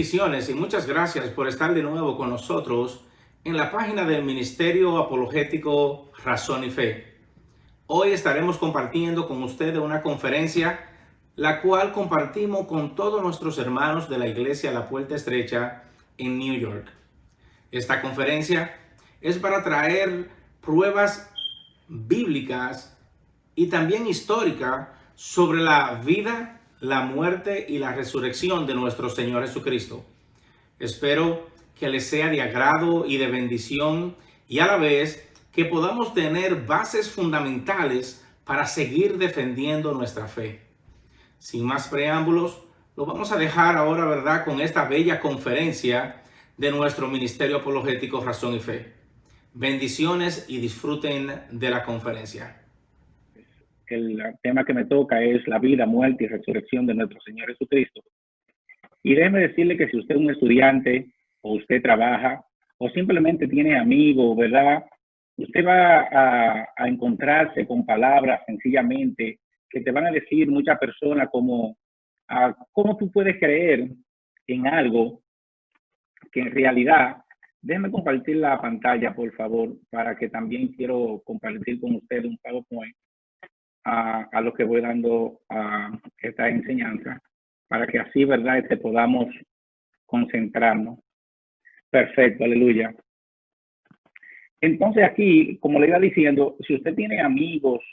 Bendiciones y muchas gracias por estar de nuevo con nosotros en la página del Ministerio Apologético Razón y Fe. Hoy estaremos compartiendo con ustedes una conferencia la cual compartimos con todos nuestros hermanos de la Iglesia La Puerta Estrecha en New York. Esta conferencia es para traer pruebas bíblicas y también históricas sobre la vida, la muerte y la resurrección de nuestro Señor Jesucristo. Espero que les sea de agrado y de bendición y a la vez que podamos tener bases fundamentales para seguir defendiendo nuestra fe. Sin más preámbulos, lo vamos a dejar ahora, ¿verdad?, con esta bella conferencia de nuestro Ministerio Apologético Razón y Fe. Bendiciones y disfruten de la conferencia. El tema que me toca es la vida, muerte y resurrección de nuestro Señor Jesucristo. Y déjeme decirle que si usted es un estudiante o usted trabaja o simplemente tiene amigos, ¿verdad? Usted va a encontrarse con palabras sencillamente que te van a decir muchas personas como ¿cómo tú puedes creer en algo que en realidad... Déjeme compartir la pantalla, por favor, para que también quiero compartir con usted un PowerPoint a lo que voy dando a esta enseñanza, para que así, ¿verdad?, podamos concentrarnos. Perfecto, aleluya. Entonces aquí, como le iba diciendo, si usted tiene amigos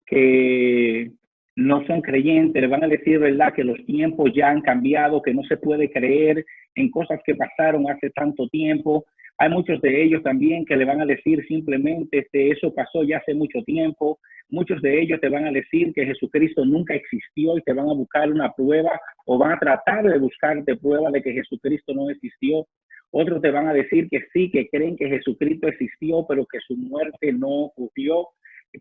que no son creyentes, le van a decir, ¿verdad?, que los tiempos ya han cambiado, que no se puede creer en cosas que pasaron hace tanto tiempo. Hay muchos de ellos también que le van a decir simplemente, eso pasó ya hace mucho tiempo. Muchos de ellos te van a decir que Jesucristo nunca existió y te van a buscar una prueba o van a tratar de buscarte prueba de que Jesucristo no existió. Otros te van a decir que sí, que creen que Jesucristo existió, pero que su muerte no ocurrió,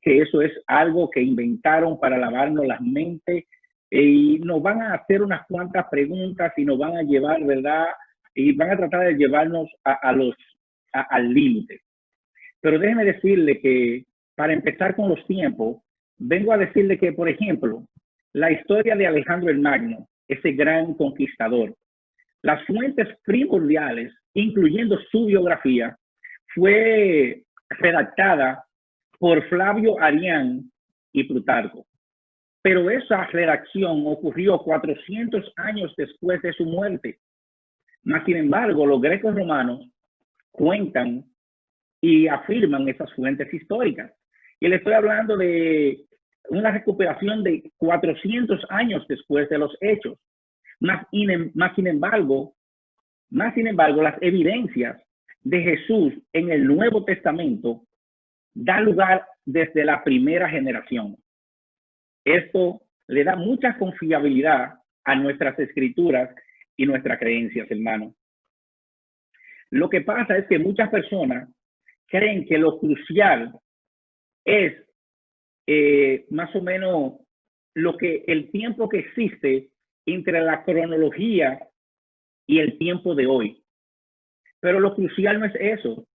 que eso es algo que inventaron para lavarnos las mentes. Y nos van a hacer unas cuantas preguntas y nos van a llevar, ¿verdad?, y van a tratar de llevarnos al límite. Pero déjeme decirle que para empezar con los tiempos, vengo a decirle que, por ejemplo, la historia de Alejandro el Magno, ese gran conquistador, las fuentes primordiales, incluyendo su biografía, fue redactada por Flavio Arrián y Plutarco. Pero esa redacción ocurrió 400 años después de su muerte. Mas, sin embargo, los grecos romanos cuentan y afirman esas fuentes históricas. Y le estoy hablando de una recuperación de 400 años después de los hechos. Más sin embargo, las evidencias de Jesús en el Nuevo Testamento dan lugar desde la primera generación. Esto le da mucha confiabilidad a nuestras escrituras y nuestras creencias, hermano. Lo que pasa es que muchas personas creen que lo crucial es más o menos el tiempo que existe entre la cronología y el tiempo de hoy. Pero lo crucial no es eso.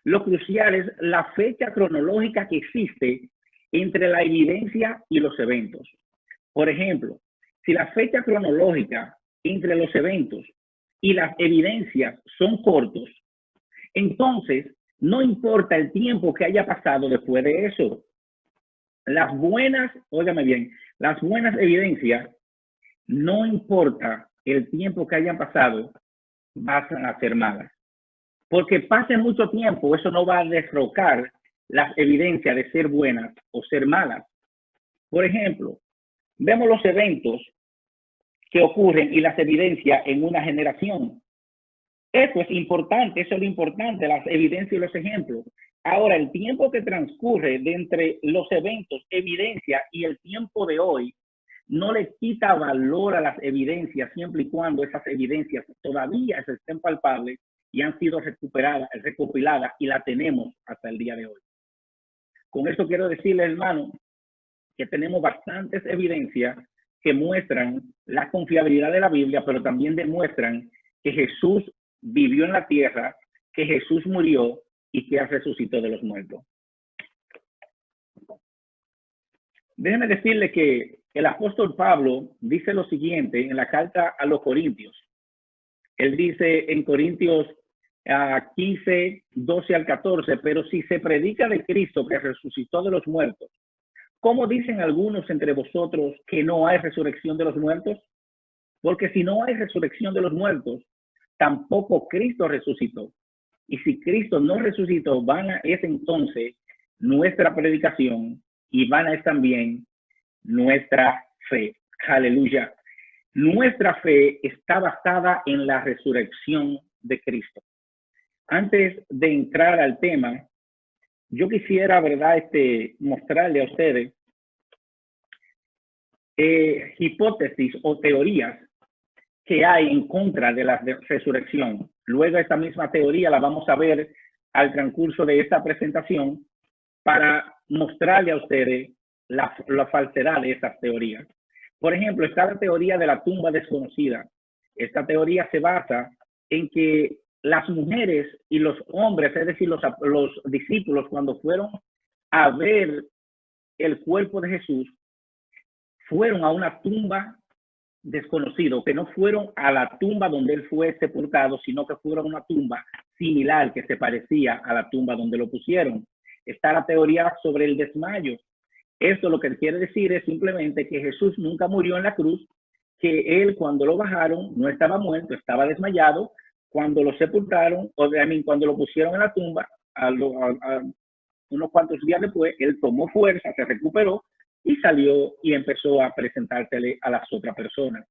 Lo crucial es la fecha cronológica que existe entre la evidencia y los eventos. Por ejemplo, si la fecha cronológica entre los eventos y las evidencias son cortos, entonces no importa el tiempo que haya pasado después de eso. Óigame bien, las buenas evidencias, no importa el tiempo que hayan pasado, van a ser malas. Porque pase mucho tiempo, eso no va a derrocar las evidencias de ser buenas o ser malas. Por ejemplo, vemos los eventos que ocurren y las evidencias en una generación. Eso es importante, eso es lo importante, las evidencias y los ejemplos. Ahora, el tiempo que transcurre de entre los eventos, evidencia y el tiempo de hoy, no le quita valor a las evidencias siempre y cuando esas evidencias todavía se estén palpables y han sido recopiladas y la tenemos hasta el día de hoy. Con esto quiero decirle, hermano, que tenemos bastantes evidencias que muestran la confiabilidad de la Biblia, pero también demuestran que Jesús vivió en la tierra, que Jesús murió y que resucitó de los muertos. Déjeme decirle que el apóstol Pablo dice lo siguiente en la carta a los Corintios. Él dice en Corintios 15, 12 al 14, pero si se predica de Cristo que resucitó de los muertos, ¿cómo dicen algunos entre vosotros que no hay resurrección de los muertos? Porque si no hay resurrección de los muertos, tampoco Cristo resucitó. Y si Cristo no resucitó, vana es entonces nuestra predicación y vana es también nuestra fe. Aleluya. Nuestra fe está basada en la resurrección de Cristo. Antes de entrar al tema, yo quisiera, ¿verdad?, mostrarle a ustedes hipótesis o teorías que hay en contra de la resurrección. Luego esta misma teoría la vamos a ver al transcurso de esta presentación para mostrarle a ustedes la falsedad de estas teorías. Por ejemplo, está la teoría de la tumba desconocida. Esta teoría se basa en que las mujeres y los hombres, es decir, los discípulos, cuando fueron a ver el cuerpo de Jesús, fueron a una tumba desconocido, que no fueron a la tumba donde él fue sepultado, sino que fueron a una tumba similar que se parecía a la tumba donde lo pusieron. Está la teoría sobre el desmayo. Esto lo que quiere decir es simplemente que Jesús nunca murió en la cruz, que él cuando lo bajaron no estaba muerto, estaba desmayado. Cuando lo sepultaron, o también cuando lo pusieron en la tumba, unos cuantos días después, él tomó fuerza, se recuperó y salió y empezó a presentársele a las otras personas.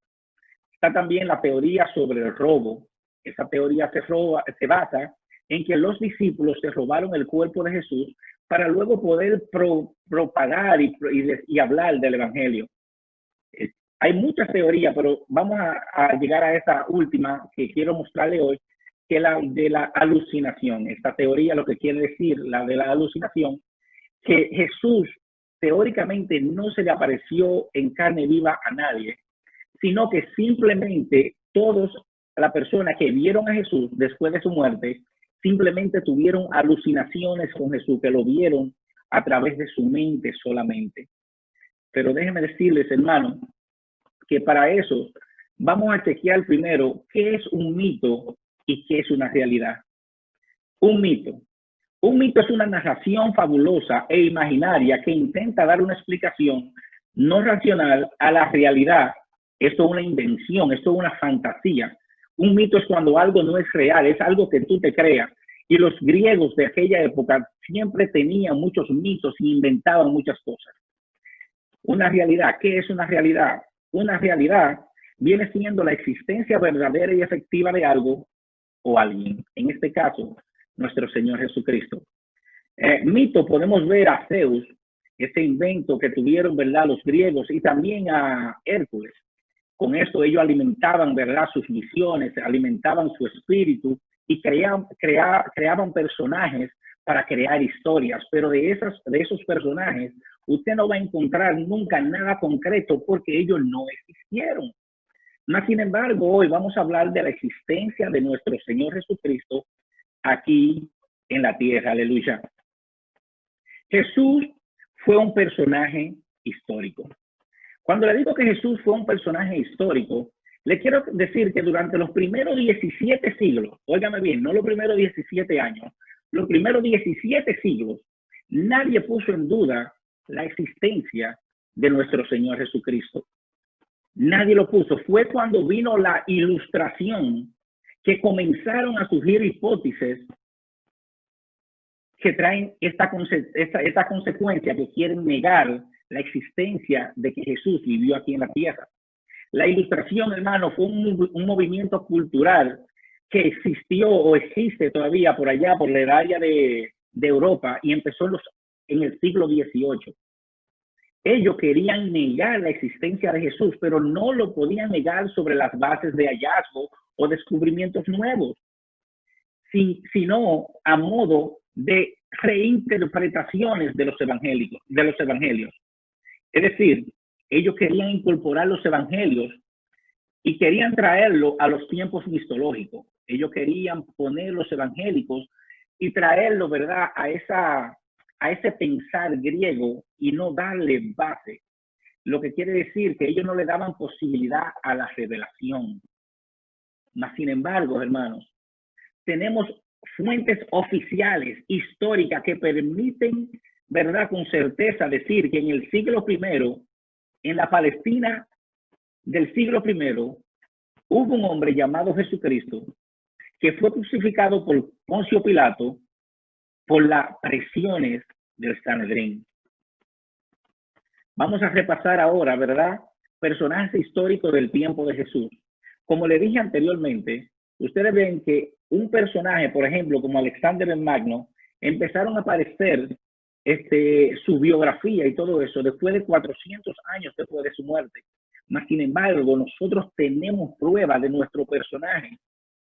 Está también la teoría sobre el robo. Esa teoría se basa en que los discípulos se robaron el cuerpo de Jesús para luego poder propagar y hablar del evangelio. Hay muchas teorías, pero vamos a llegar a esa última que quiero mostrarle hoy, que es la de la alucinación. Esta teoría lo que quiere decir, la de la alucinación, que Jesús teóricamente no se le apareció en carne viva a nadie, sino que simplemente todos las personas que vieron a Jesús después de su muerte, simplemente tuvieron alucinaciones con Jesús, que lo vieron a través de su mente solamente. Pero déjenme decirles, hermano, que para eso vamos a chequear primero qué es un mito y qué es una realidad. Un mito. Un mito es una narración fabulosa e imaginaria que intenta dar una explicación no racional a la realidad. Esto es una invención, esto es una fantasía. Un mito es cuando algo no es real, es algo que tú te creas. Y los griegos de aquella época siempre tenían muchos mitos y inventaban muchas cosas. Una realidad, ¿qué es una realidad? Una realidad viene siendo la existencia verdadera y efectiva de algo o alguien. En este caso, nuestro Señor Jesucristo. Mito, podemos ver a Zeus, ese invento que tuvieron, ¿verdad?, los griegos, y también a Hércules. Con esto ellos alimentaban, ¿verdad?, sus visiones, alimentaban su espíritu y creaban personajes para crear historias. Pero de esos personajes, usted no va a encontrar nunca nada concreto porque ellos no existieron. Mas, sin embargo, hoy vamos a hablar de la existencia de nuestro Señor Jesucristo aquí en la tierra. Aleluya. Jesús fue un personaje histórico. Cuando le digo que Jesús fue un personaje histórico, le quiero decir que durante los primeros 17 siglos, óigame bien, no los primeros 17 años, los primeros 17 siglos, nadie puso en duda la existencia de nuestro Señor Jesucristo. Nadie lo puso. Fue cuando vino la Ilustración que comenzaron a surgir hipótesis que traen esta consecuencia, que quieren negar la existencia de que Jesús vivió aquí en la tierra. La Ilustración, hermano, fue un movimiento cultural que existió o existe todavía por allá, por la área de Europa, y empezó en el siglo XVIII. Ellos querían negar la existencia de Jesús, pero no lo podían negar sobre las bases de hallazgos o descubrimientos nuevos, sino a modo de reinterpretaciones de los evangelios. Es decir, ellos querían incorporar los evangelios y querían traerlo a los tiempos mistológicos. Ellos querían poner los evangélicos y traerlo, ¿verdad?, a ese pensar griego y no darle base. Lo que quiere decir que ellos no le daban posibilidad a la revelación. Mas, sin embargo, hermanos, tenemos fuentes oficiales, históricas, que permiten, ¿verdad?, con certeza decir que en el siglo I, en la Palestina del siglo I, hubo un hombre llamado Jesucristo que fue crucificado por Poncio Pilato por las presiones del Sanedrín. Vamos a repasar ahora, ¿verdad?, personajes históricos del tiempo de Jesús. Como le dije anteriormente, ustedes ven que un personaje, por ejemplo, como Alexander el Magno, empezaron a aparecer su biografía y todo eso después de 400 años después de su muerte. Mas, sin embargo, nosotros tenemos pruebas de nuestro personaje,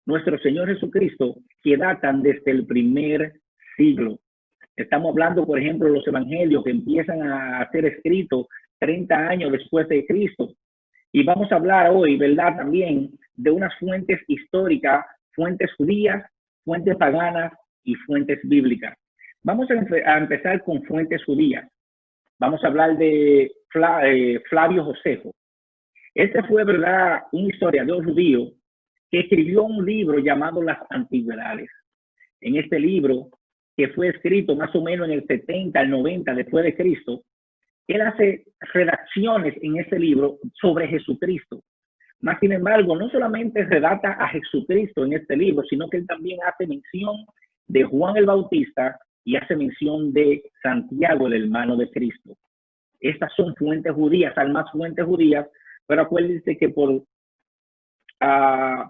nuestro Señor Jesucristo, que datan desde el primer siglo. Estamos hablando, por ejemplo, de los evangelios que empiezan a ser escritos 30 años después de Cristo. Y vamos a hablar hoy, ¿verdad?, también de unas fuentes históricas, fuentes judías, fuentes paganas y fuentes bíblicas. Vamos a empezar con fuentes judías. Vamos a hablar de Flavio Josefo. Este fue, ¿verdad?, un historiador judío que escribió un libro llamado Las Antigüedades. En este libro, que fue escrito más o menos en el 70 al 90 después de Cristo, él hace redacciones en ese libro sobre Jesucristo. Más sin embargo, no solamente redacta a Jesucristo en este libro, sino que él también hace mención de Juan el Bautista y hace mención de Santiago, el hermano de Cristo. Estas son fuentes judías, hay más fuentes judías, pero acuérdense que por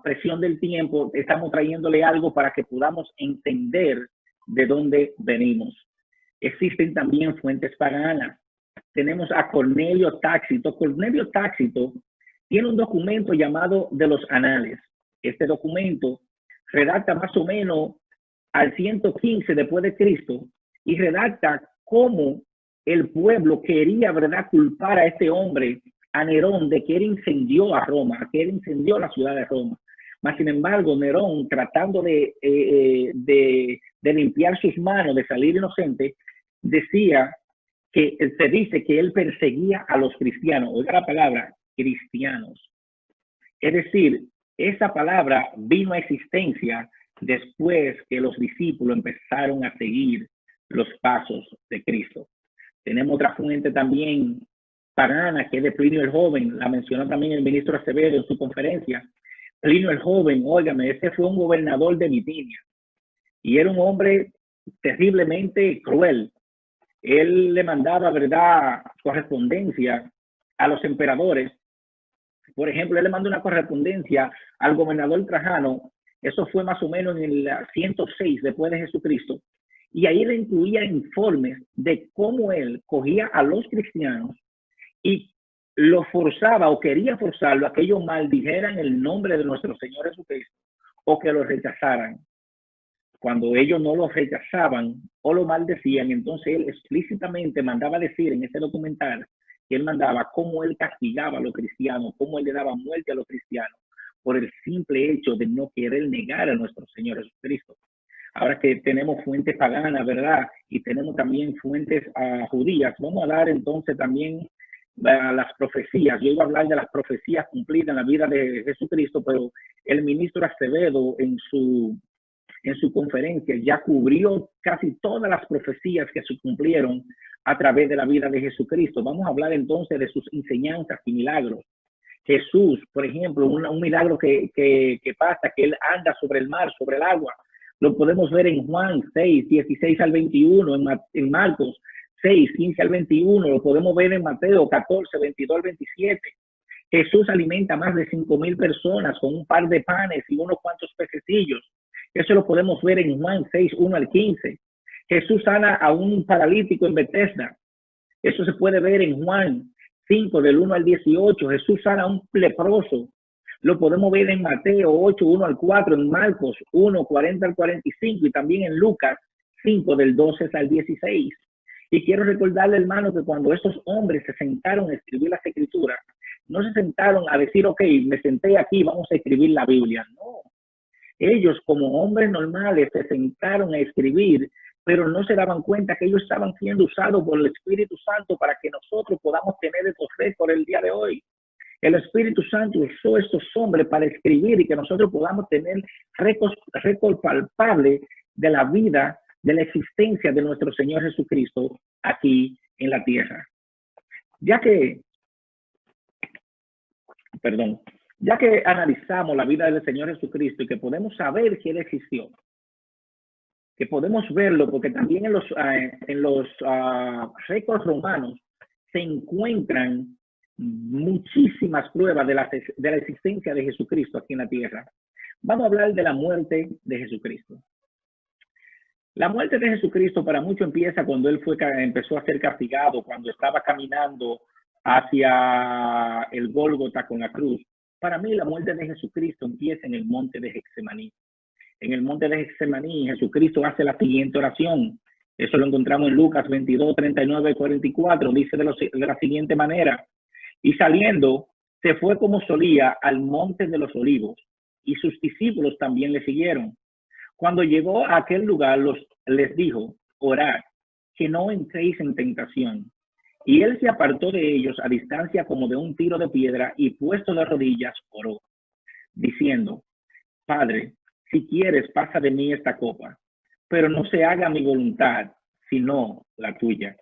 presión del tiempo estamos trayéndole algo para que podamos entender de dónde venimos. Existen también fuentes paganas. Tenemos a Cornelio Tácito. Cornelio Tácito tiene un documento llamado de los Anales. Este documento redacta más o menos al 115 después de Cristo y redacta cómo el pueblo quería, ¿verdad?, culpar a este hombre, a Nerón, de que él incendió a Roma, que él incendió la ciudad de Roma. Mas, sin embargo, Nerón, tratando de limpiar sus manos, de salir inocente, decía que se dice que él perseguía a los cristianos. Oiga la palabra, cristianos. Es decir, esa palabra vino a existencia después que los discípulos empezaron a seguir los pasos de Cristo. Tenemos otra fuente también pagana, que es de Plinio el Joven. La mencionó también el ministro Acevedo en su conferencia. Plinio el Joven, óigame, ese fue un gobernador de Bitinia y era un hombre terriblemente cruel. Él le mandaba, ¿verdad?, correspondencia a los emperadores. Por ejemplo, él le mandó una correspondencia al gobernador Trajano. Eso fue más o menos en el 106 después de Jesucristo. Y ahí le incluía informes de cómo él cogía a los cristianos y lo forzaba o quería forzarlo a que ellos maldijeran el nombre de nuestro Señor Jesucristo o que lo rechazaran. Cuando ellos no lo rechazaban o lo maldecían, entonces él explícitamente mandaba decir en ese documental que él mandaba cómo él castigaba a los cristianos, cómo él le daba muerte a los cristianos por el simple hecho de no querer negar a nuestro Señor Jesucristo. Ahora que tenemos fuentes paganas, ¿verdad?, y tenemos también fuentes judías, vamos a dar entonces también las profecías. Yo iba a hablar de las profecías cumplidas en la vida de Jesucristo, pero el ministro Acevedo en su conferencia ya cubrió casi todas las profecías que se cumplieron a través de la vida de Jesucristo. Vamos a hablar entonces de sus enseñanzas y milagros. Jesús, por ejemplo, un milagro que pasa, que él anda sobre el mar, sobre el agua. Lo podemos ver en Juan 6, 16 al 21, en Marcos 6, 15 al 21. Lo podemos ver en Mateo 14, 22 al 27. Jesús alimenta a más de 5,000 personas con un par de panes y unos cuantos pececillos. Eso lo podemos ver en Juan 6, 1 al 15. Jesús sana a un paralítico en Bethesda. Eso se puede ver en Juan 5, del 1 al 18. Jesús sana a un leproso. Lo podemos ver en Mateo 8, 1 al 4, en Marcos 1, 40 al 45 y también en Lucas 5, del 12 al 16. Y quiero recordarle, hermano, que cuando estos hombres se sentaron a escribir las escrituras, no se sentaron a decir, ok, me senté aquí, vamos a escribir la Biblia. No. Ellos, como hombres normales, se sentaron a escribir, pero no se daban cuenta que ellos estaban siendo usados por el Espíritu Santo para que nosotros podamos tener estos récords el día de hoy. El Espíritu Santo usó estos hombres para escribir y que nosotros podamos tener récord palpable de la vida, de la existencia de nuestro Señor Jesucristo aquí en la tierra. Ya que analizamos la vida del Señor Jesucristo y que podemos saber que Él existió, que podemos verlo, porque también en los récords romanos se encuentran muchísimas pruebas de la existencia de Jesucristo aquí en la tierra. Vamos a hablar de la muerte de Jesucristo. La muerte de Jesucristo para muchos empieza cuando Él empezó a ser castigado, cuando estaba caminando hacia el Gólgota con la cruz. Para mí la muerte de Jesucristo empieza en el monte de Getsemaní. En el monte de Getsemaní, Jesucristo hace la siguiente oración. Eso lo encontramos en Lucas 22, 39 y 44. Dice de la siguiente manera: y saliendo, se fue como solía al monte de los olivos, y sus discípulos también le siguieron. Cuando llegó a aquel lugar, les dijo: orad, que no entréis en tentación. Y él se apartó de ellos a distancia como de un tiro de piedra, y puesto de rodillas, oró, diciendo: Padre, si quieres, pasa de mí esta copa, pero no se haga mi voluntad, sino la tuya.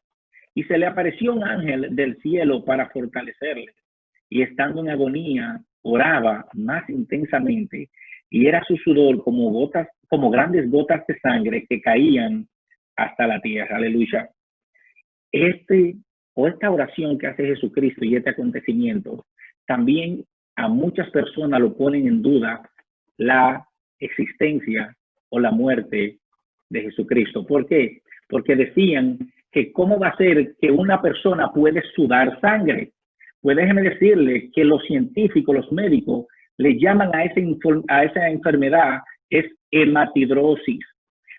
Y se le apareció un ángel del cielo para fortalecerle. Y estando en agonía, oraba más intensamente, y era su sudor como grandes gotas de sangre que caían hasta la tierra. Aleluya. Esta oración que hace Jesucristo y este acontecimiento, también a muchas personas lo ponen en duda la existencia o la muerte de Jesucristo. ¿Por qué? Porque decían que cómo va a ser que una persona puede sudar sangre. Pues déjeme decirle que los científicos, los médicos, le llaman a esa enfermedad es hematidrosis.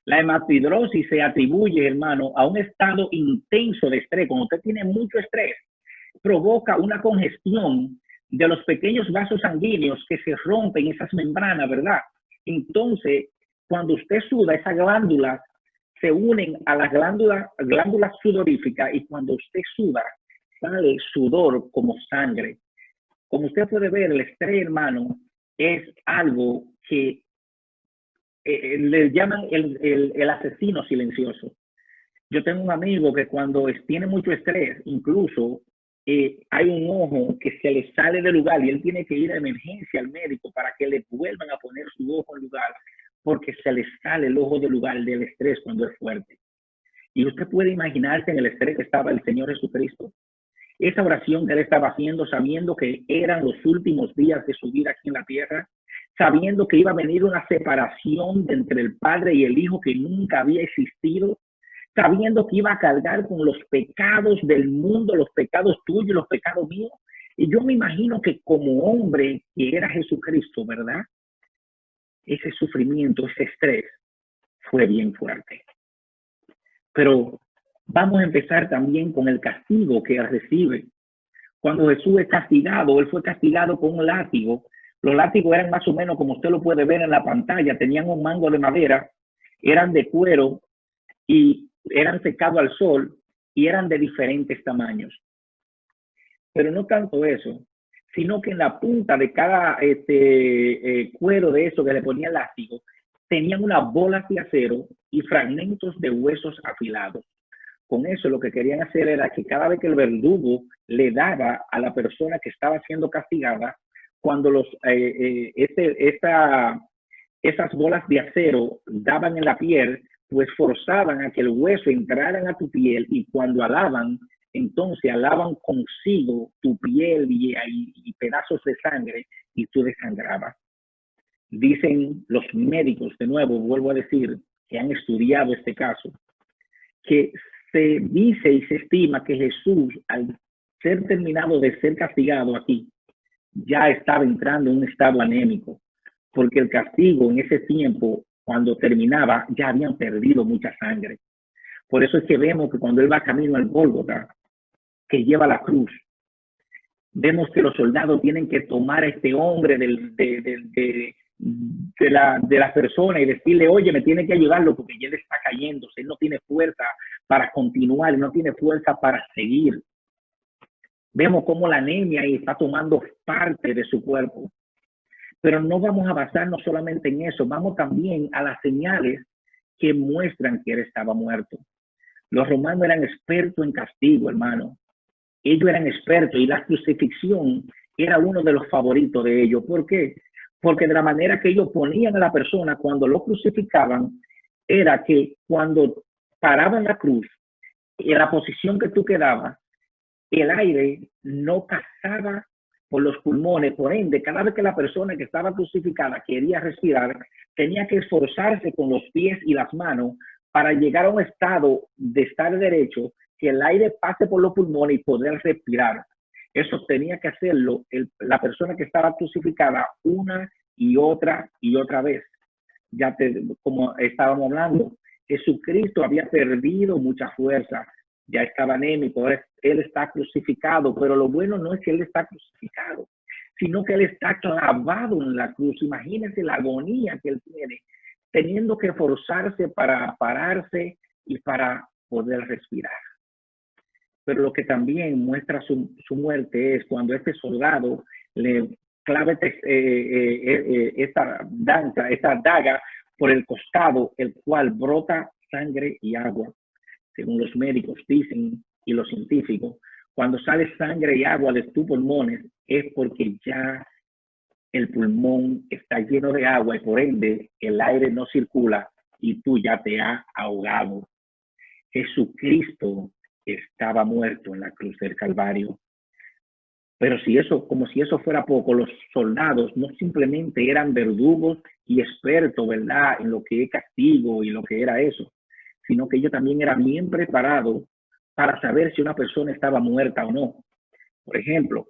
La hematidrosis se atribuye, hermano, a un estado intenso de estrés. Cuando usted tiene mucho estrés, provoca una congestión de los pequeños vasos sanguíneos que se rompen esas membranas, ¿verdad? Entonces, cuando usted suda, esas glándulas se unen a las glándulas sudoríficas, y cuando usted suda, sale sudor como sangre. Como usted puede ver, el estrés, hermano, es algo que le llaman el asesino silencioso. Yo tengo un amigo que cuando tiene mucho estrés, incluso hay un ojo que se le sale del lugar y él tiene que ir a emergencia al médico para que le vuelvan a poner su ojo en lugar, porque se le sale el ojo del lugar del estrés cuando es fuerte. Y usted puede imaginarse en el estrés que estaba el Señor Jesucristo. Esa oración que él estaba haciendo, sabiendo que eran los últimos días de su vida aquí en la tierra, sabiendo que iba a venir una separación entre el Padre y el Hijo que nunca había existido, sabiendo que iba a cargar con los pecados del mundo, los pecados tuyos y los pecados míos. Y yo me imagino que como hombre que era Jesucristo, ¿verdad? Ese sufrimiento, ese estrés fue bien fuerte. Pero vamos a empezar también con el castigo que él recibe. Cuando Jesús es castigado, él fue castigado con un látigo. Los látigos eran más o menos como usted lo puede ver en la pantalla, tenían un mango de madera, eran de cuero y eran secados al sol y eran de diferentes tamaños. Pero no tanto eso, sino que en la punta de cada cuero de eso que le ponía el látigo, tenían unas bolas de acero y fragmentos de huesos afilados. Con eso lo que querían hacer era que cada vez que el verdugo le daba a la persona que estaba siendo castigada, cuando esas bolas de acero daban en la piel, pues forzaban a que el hueso entrara a tu piel, y cuando alaban, entonces alaban consigo tu piel y pedazos de sangre, y tú desangrabas. Dicen los médicos, de nuevo, vuelvo a decir, que han estudiado este caso, que se dice y se estima que Jesús, al ser terminado de ser castigado aquí, ya estaba entrando en un estado anémico, porque el castigo en ese tiempo, cuando terminaba, ya habían perdido mucha sangre. Por eso es que vemos que cuando él va camino al Gólgota, que lleva la cruz, vemos que los soldados tienen que tomar a este hombre de la persona y decirle: oye, me tiene que ayudarlo porque ya él está cayéndose, él no tiene fuerza para continuar, no tiene fuerza para seguir. Vemos cómo la anemia está tomando parte de su cuerpo. Pero no vamos a basarnos solamente en eso, vamos también a las señales que muestran que él estaba muerto. Los romanos eran expertos en castigo, hermano. Ellos eran expertos y la crucifixión era uno de los favoritos de ellos. ¿Por qué? Porque de la manera que ellos ponían a la persona cuando lo crucificaban, era que cuando paraban la cruz, en la posición que tú quedabas, el aire no pasaba por los pulmones. Por ende, cada vez que la persona que estaba crucificada quería respirar, tenía que esforzarse con los pies y las manos para llegar a un estado de estar derecho, que el aire pase por los pulmones y poder respirar. Eso tenía que hacerlo la persona que estaba crucificada una y otra vez. Como estábamos hablando, Jesucristo había perdido mucha fuerza, ya estaba anémico, él está crucificado, pero lo bueno no es que él está crucificado, sino que él está clavado en la cruz. Imagínense la agonía que él tiene, teniendo que forzarse para pararse y para poder respirar. Pero lo que también muestra su muerte es cuando este soldado le clava esta daga por el costado, el cual brota sangre y agua. Según los médicos dicen y los científicos, cuando sale sangre y agua de tus pulmones es porque ya el pulmón está lleno de agua y por ende el aire no circula y tú ya te has ahogado. Jesucristo estaba muerto en la cruz del Calvario. Pero como si eso fuera poco, los soldados no simplemente eran verdugos y expertos, ¿verdad?, en lo que es castigo y lo que era eso, sino que ellos también eran bien preparados para saber si una persona estaba muerta o no. Por ejemplo,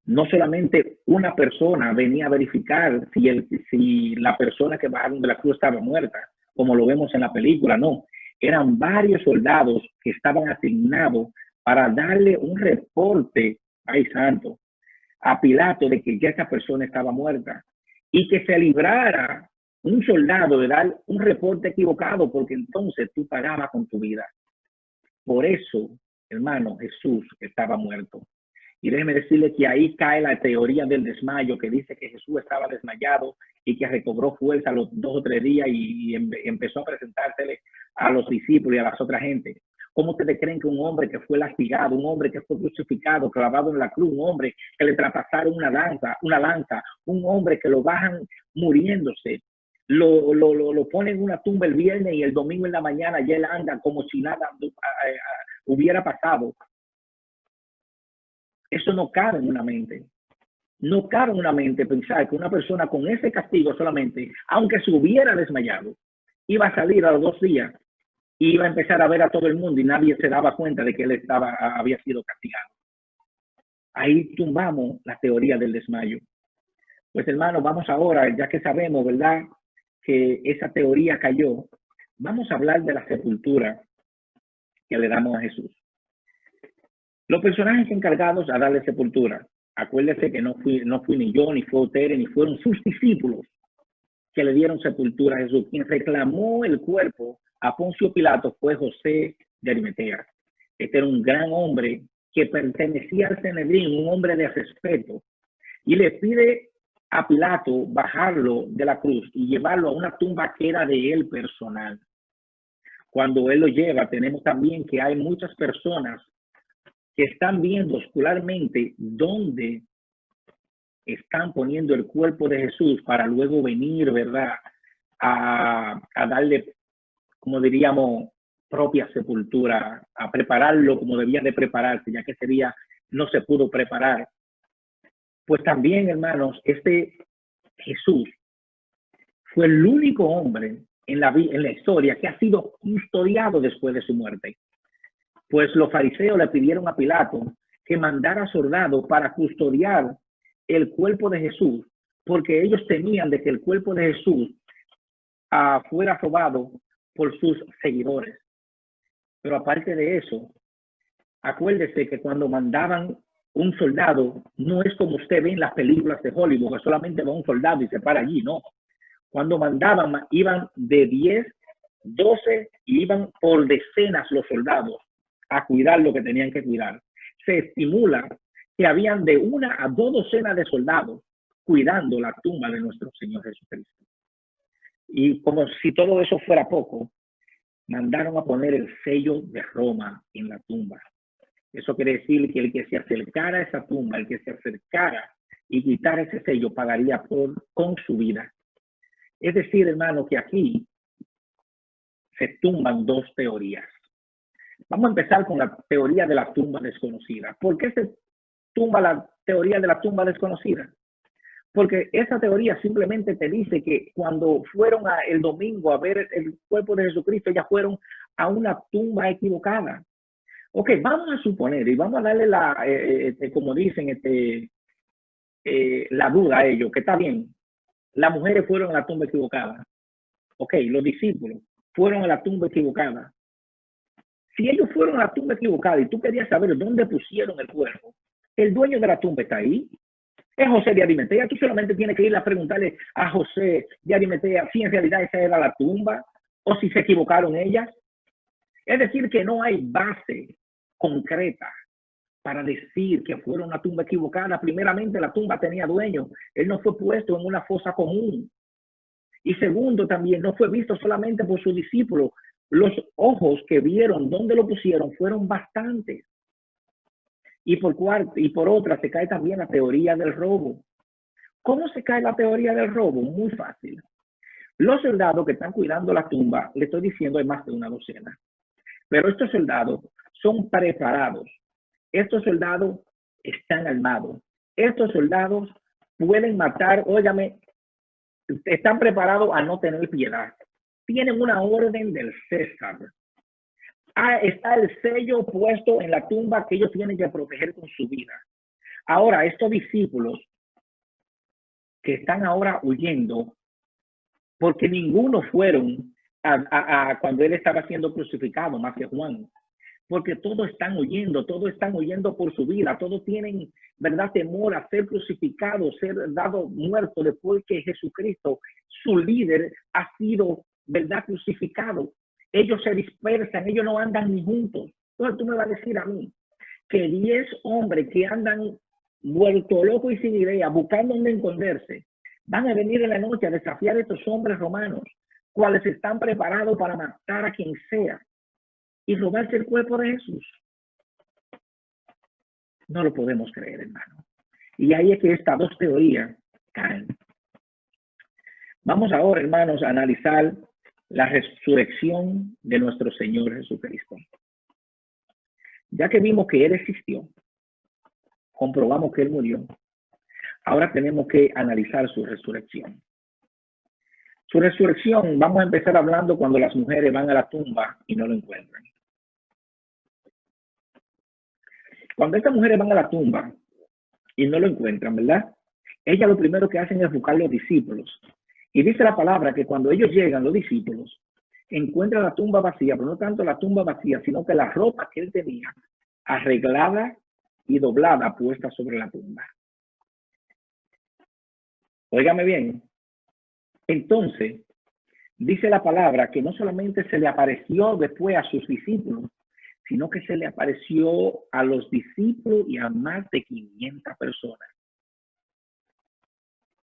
no solamente una persona venía a verificar si la persona que bajaron de la cruz estaba muerta, como lo vemos en la película, no. Eran varios soldados que estaban asignados para darle un reporte, ay santo, a Pilato de que ya esa persona estaba muerta y que se librara un soldado de dar un reporte equivocado, porque entonces tú pagabas con tu vida. Por eso, hermano, Jesús estaba muerto. Y déjeme decirle que ahí cae la teoría del desmayo, que dice que Jesús estaba desmayado y que recobró fuerza a los 2 o 3 días y empezó a presentársele a los discípulos y a las otras gente. ¿Cómo ustedes creen que un hombre que fue lastigado, un hombre que fue crucificado, clavado en la cruz, un hombre que le traspasaron una lanza, un hombre que lo bajan muriéndose, lo ponen en una tumba el viernes y el domingo en la mañana ya él anda como si nada hubiera pasado? Eso no cabe en una mente. No cabe en una mente pensar que una persona con ese castigo solamente, aunque se hubiera desmayado, iba a salir a los 2 días y iba a empezar a ver a todo el mundo y nadie se daba cuenta de que él había sido castigado. Ahí tumbamos la teoría del desmayo. Pues hermano, vamos ahora, ya que sabemos, ¿verdad?, que esa teoría cayó, vamos a hablar de la sepultura que le damos a Jesús. Los personajes encargados a darle sepultura, acuérdese que no fui ni yo, ni fue Tere, ni fueron sus discípulos que le dieron sepultura a Jesús. Quien reclamó el cuerpo a Poncio Pilato fue José de Arimatea. Este era un gran hombre que pertenecía al Sanedrín, un hombre de respeto, y le pide a Pilato bajarlo de la cruz y llevarlo a una tumba que era de él personal. Cuando él lo lleva, tenemos también que hay muchas personas que están viendo oscularmente dónde están poniendo el cuerpo de Jesús para luego venir, ¿verdad?, a darle, como diríamos, propia sepultura, a prepararlo como debía de prepararse, ya que ese día no se pudo preparar. Pues también, hermanos, este Jesús fue el único hombre en la historia que ha sido custodiado después de su muerte. Pues los fariseos le pidieron a Pilato que mandara soldados para custodiar el cuerpo de Jesús, porque ellos temían de que el cuerpo de Jesús fuera robado por sus seguidores. Pero aparte de eso, acuérdese que cuando mandaban un soldado, no es como usted ve en las películas de Hollywood, que solamente va un soldado y se para allí, no. Cuando mandaban, iban de 10, 12, y iban por decenas los soldados a cuidar lo que tenían que cuidar. se estimula que habían de 1 a 2 docenas de soldados cuidando la tumba de nuestro Señor Jesucristo. Y como si todo eso fuera poco, mandaron a poner el sello de Roma en la tumba. Eso quiere decir que el que se acercara a esa tumba, el que se acercara y quitara ese sello, pagaría con su vida. Es decir, hermano, que aquí se tumban 2 teorías. Vamos a empezar con la teoría de la tumba desconocida. ¿Por qué se tumba la teoría de la tumba desconocida? Porque esa teoría simplemente te dice que cuando fueron el domingo a ver el cuerpo de Jesucristo, ya fueron a una tumba equivocada. Ok, vamos a suponer y vamos a darle como dicen, la duda a ellos, que está bien. Las mujeres fueron a la tumba equivocada. Ok, los discípulos fueron a la tumba equivocada. Si ellos fueron a la tumba equivocada y tú querías saber dónde pusieron el cuerpo, el dueño de la tumba está ahí. Es José de Arimatea. Tú solamente tienes que ir a preguntarle a José de Arimatea si en realidad esa era la tumba o si se equivocaron ellas. Es decir, que no hay base concreta para decir que fueron a una tumba equivocada. Primeramente, la tumba tenía dueño. Él no fue puesto en una fosa común. Y segundo, también no fue visto solamente por sus discípulos. Los ojos que vieron dónde lo pusieron fueron bastantes. Y por otra, se cae también la teoría del robo. ¿Cómo se cae la teoría del robo? Muy fácil. Los soldados que están cuidando la tumba, le estoy diciendo, hay más de 1 docena. Pero estos soldados son preparados. Estos soldados están armados. Estos soldados pueden matar, óigame, están preparados a no tener piedad. Tienen una orden del César. Está el sello puesto en la tumba que ellos tienen que proteger con su vida. Ahora, estos discípulos que están ahora huyendo, porque ninguno fueron cuando él estaba siendo crucificado, más que Juan, porque todos están huyendo por su vida, todos tienen, ¿verdad?, temor a ser crucificados, ser dado muerto después que Jesucristo, su líder, ha sido, ¿verdad?, crucificado. Ellos se dispersan, ellos no andan ni juntos. Entonces tú me vas a decir a mí que 10 hombres que andan vuelto locos y sin idea, buscando dónde esconderse, van a venir en la noche a desafiar a estos hombres romanos, cuales están preparados para matar a quien sea y robarse el cuerpo de Jesús. No lo podemos creer, hermano. Y ahí es que estas 2 teorías caen. Vamos ahora, hermanos, a analizar la resurrección de nuestro Señor Jesucristo. Ya que vimos que Él existió, comprobamos que Él murió, ahora tenemos que analizar su resurrección. Su resurrección, vamos a empezar hablando cuando las mujeres van a la tumba y no lo encuentran. Cuando estas mujeres van a la tumba y no lo encuentran, ¿verdad? Ellas lo primero que hacen es buscar a los discípulos. Y dice la palabra que cuando ellos llegan, los discípulos, encuentran la tumba vacía, pero no tanto la tumba vacía, sino que la ropa que él tenía arreglada y doblada puesta sobre la tumba. Óigame bien. Entonces, dice la palabra que no solamente se le apareció después a sus discípulos, sino que se le apareció a los discípulos y a más de 500 personas.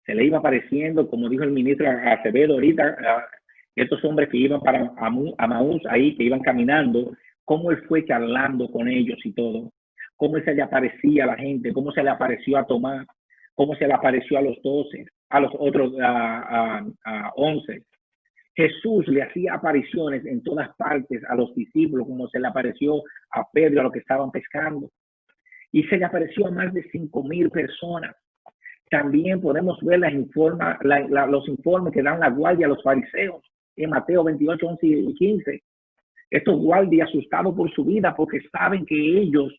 Se le iba apareciendo, como dijo el ministro Acevedo ahorita, estos hombres que iban para Amaús ahí, que iban caminando, cómo él fue charlando con ellos y todo, cómo él se le aparecía a la gente, cómo se le apareció a Tomás, cómo se le apareció a los 12, a los otros 11. Jesús le hacía apariciones en todas partes a los discípulos, como se le apareció a Pedro, a los que estaban pescando, y se le apareció a más de 5,000 personas. También podemos ver los informes que dan la guardia a los fariseos en Mateo 28, 11 y 15. Estos guardias asustados por su vida porque saben que ellos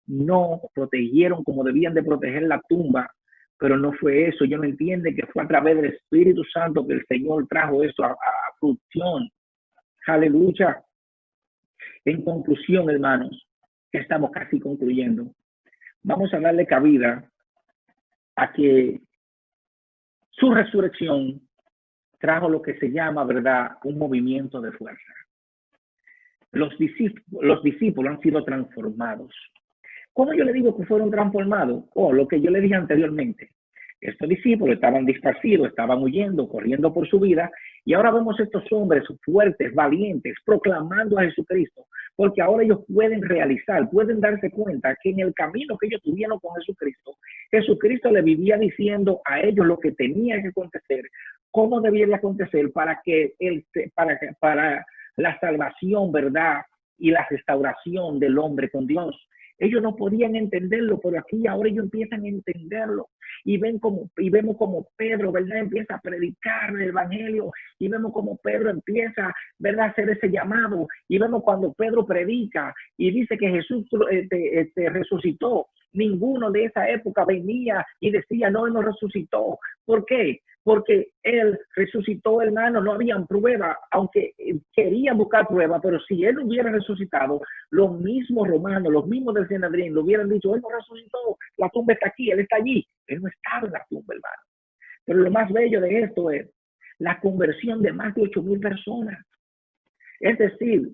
no protegieron como debían de proteger la tumba, pero no fue eso. Ellos no entienden que fue a través del Espíritu Santo que el Señor trajo esto a fruición. Aleluya. En conclusión, hermanos, ya estamos casi concluyendo. Vamos a darle cabida a que su resurrección trajo lo que se llama, ¿verdad?, un movimiento de fuerza. Los discípulos han sido transformados. ¿Cómo yo le digo que fueron transformados? Lo que yo le dije anteriormente. Estos discípulos estaban disparcidos, estaban huyendo, corriendo por su vida, y ahora vemos estos hombres fuertes, valientes, proclamando a Jesucristo, porque ahora ellos pueden realizar, pueden darse cuenta que en el camino que ellos tuvieron con Jesucristo, Jesucristo le vivía diciendo a ellos lo que tenía que acontecer, cómo debía de acontecer para la salvación, ¿verdad? Y la restauración del hombre con Dios. Ellos no podían entenderlo, pero aquí ahora ellos empiezan a entenderlo y vemos como Pedro, ¿verdad? Empieza a predicar el evangelio y vemos como Pedro empieza, ¿verdad? A hacer ese llamado y vemos cuando Pedro predica y dice que Jesús resucitó. Ninguno de esa época venía y decía, no, él no resucitó. ¿Por qué? Porque él resucitó, hermano, no habían prueba, aunque querían buscar prueba, pero si él hubiera resucitado, los mismos romanos, los mismos del Sanedrín, lo hubieran dicho, él no resucitó, la tumba está aquí, él está allí. Él no estaba en la tumba, hermano. Pero lo más bello de esto es la conversión de más de 8,000 personas. Es decir,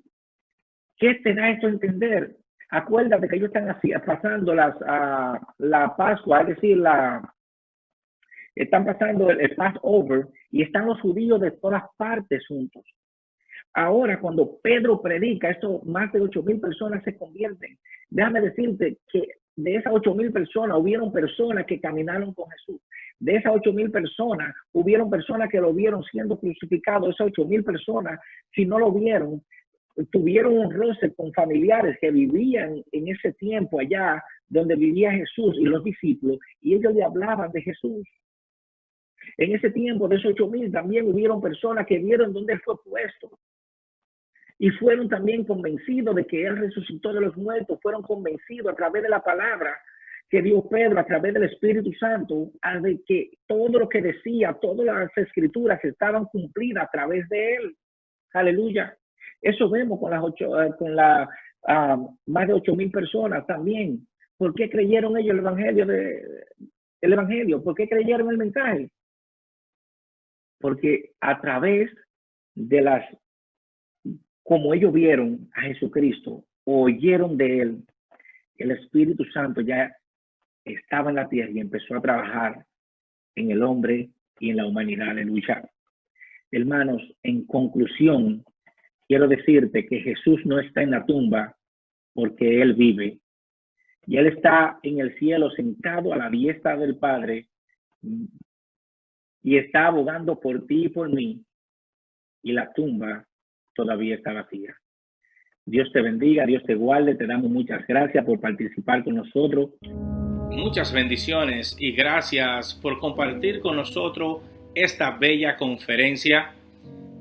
¿qué te da esto a entender? Acuérdate que ellos están pasando la Pascua, es decir, están pasando el Passover y están los judíos de todas partes juntos. Ahora, cuando Pedro predica, más de 8,000 personas se convierten. Déjame decirte que de esas 8,000 personas, hubieron personas que caminaron con Jesús. De esas 8,000 personas, hubieron personas que lo vieron siendo crucificado. Esas 8,000 personas, si no lo vieron, tuvieron un roce con familiares que vivían en ese tiempo allá donde vivía Jesús y los discípulos, y ellos le hablaban de Jesús. En ese tiempo de esos 8,000 también hubieron personas que vieron dónde él fue puesto y fueron también convencidos de que él resucitó de los muertos, fueron convencidos a través de la palabra que dio Pedro, a través del Espíritu Santo, de que todo lo que decía, todas las escrituras estaban cumplidas a través de él. Aleluya. Eso vemos con más de 8,000 personas también. ¿Por qué creyeron ellos el evangelio? ¿Por qué creyeron el mensaje? Porque a través de como ellos vieron a Jesucristo, oyeron de él, el Espíritu Santo ya estaba en la tierra y empezó a trabajar en el hombre y en la humanidad. Aleluya. Hermanos, en conclusión, quiero decirte que Jesús no está en la tumba porque él vive. Y él está en el cielo sentado a la diestra del Padre y está abogando por ti y por mí. Y la tumba todavía está vacía. Dios te bendiga, Dios te guarde. Te damos muchas gracias por participar con nosotros. Muchas bendiciones y gracias por compartir con nosotros esta bella conferencia.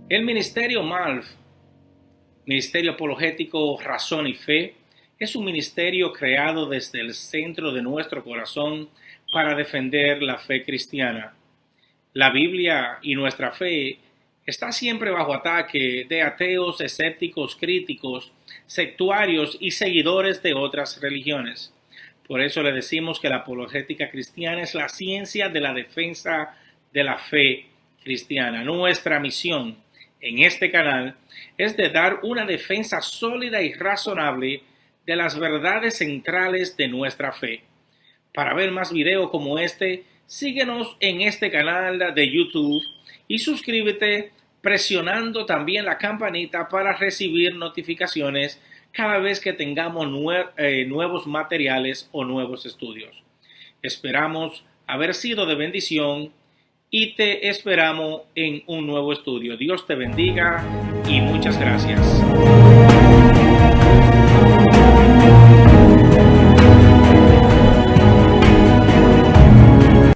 El Ministerio MALF, Ministerio Apologético Razón y Fe, es un ministerio creado desde el centro de nuestro corazón para defender la fe cristiana. La Biblia y nuestra fe está siempre bajo ataque de ateos, escépticos, críticos, sectuarios y seguidores de otras religiones. Por eso le decimos que la apologética cristiana es la ciencia de la defensa de la fe cristiana. Nuestra misión en este canal es de dar una defensa sólida y razonable de las verdades centrales de nuestra fe. Para ver más videos como este, síguenos en este canal de YouTube y suscríbete presionando también la campanita para recibir notificaciones cada vez que tengamos nuevos materiales o nuevos estudios. Esperamos haber sido de bendición y te esperamos en un nuevo estudio. Dios te bendiga y muchas gracias.